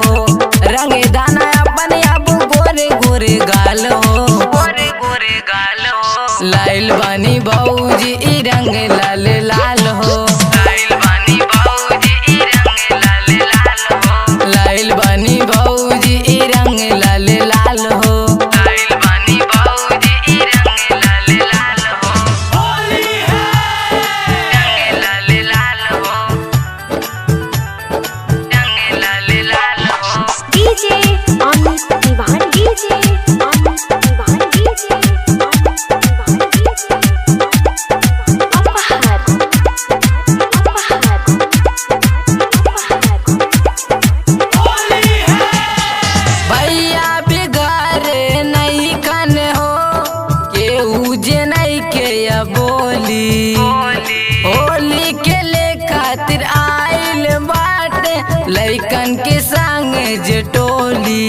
हो, रंगे दाना अपन अब गोरे गोरे गाल हो, गोरे गोरे गाल हो। लाइल बानी बाऊजी ई रंग लाल लाल हो, लाइल बानी बाऊजी ई रंग लाल लाल हो, लाइल बानी बाऊजी ई रंग लाल लाल हो, लाइल बानी बाऊजी ई रंग लाल लाल हो। होली है रंग लाल लाल हो, रंग लाल लाल हो। DJ Amit Tiwari, DJ Amit Tiwari, DJ Amit Tiwari, अपहर अपहर होली है भैया बिगारे नहीं कन हो, केहू जे नहीं के या बोली, होली के ले खातिर आइल बाटे लइकन के संग जे टोली,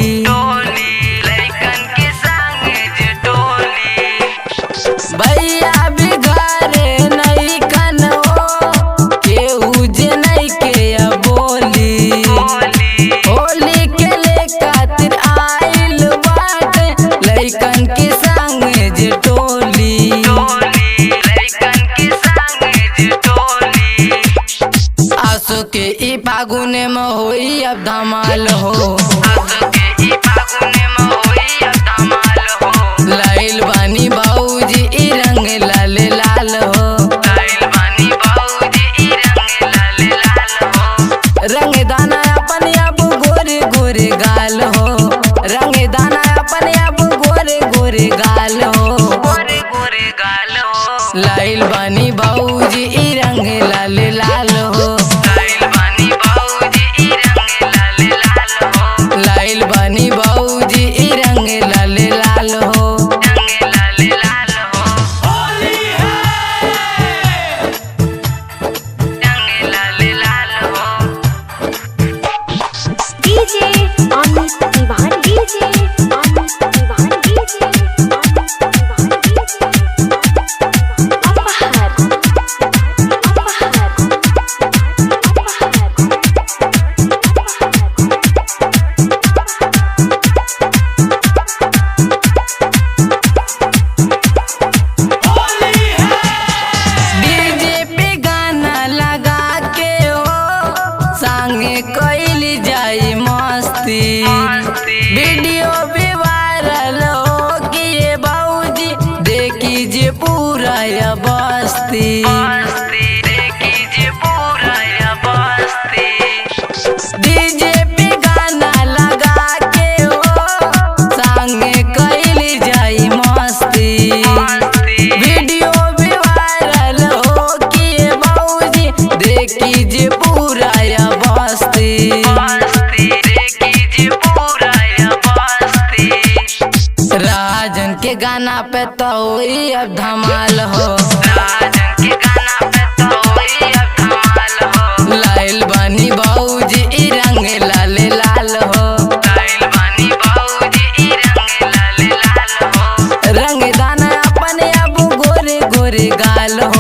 लइकन के संग जे टोली। भैया बिगारे नहीं कन हो, केहू जे नहीं के या बोली, होली के ले खातिर आइल बाटे लइकन के संग जे टोली, लइकन के संग जे टोली। आसो के ई फागुन में होई अब धमाल हो, आसो के ई फागुन में होई अब धमाल हो। लाइल बानी बाऊजी ई रंग लाल लाल हो, लाइल बानी बाऊजी ई रंग लाल लाल हो। रंग दाना अपन अब गोरे गोरे गाल हो, रंग दाना अपन अब गोरे गोरे गाल हो, गोरे गोरे गाल हो। लाइल बानी बाऊजी ई रंग लाल लाल हो, लाइल बानी बाऊजी ई रंग लाल लाल हो, लाइल बानी बाऊजी ई रंग लाल लाल हो, रंग लाल लाल हो। होली है रंग लाल लाल हो। DJ Amit Tiwari, DJ Amit Tiwari, DJ Amit Tiwari, अपहर डीजे पे गाना लगा के हो, संगे कइल जाई मस्ती, वीडियो भी वायरल हो कि ये बाऊजी देखी जे पूरा या बस्ती, देखी जे पूरा या बस्ती। डीजे पे गाना लगा के हो, संगे कइल जाई मस्ती, वीडियो भी वायरल हो कि ये बाऊजी देखी जे पूरा या बस्ती, देखी जे पूरा या बस्ती। राजन के गाना पे तो हुई अब धमाल हो, राजन के गाना पे तो हुई अब धमाल हो। लाइल बानी बाऊजी ई रंग लाल लाल हो, लाइल बानी बाऊजी ई रंग लाल लाल हो। रंग दाना अपन अब गोरे गोरे गाल हो,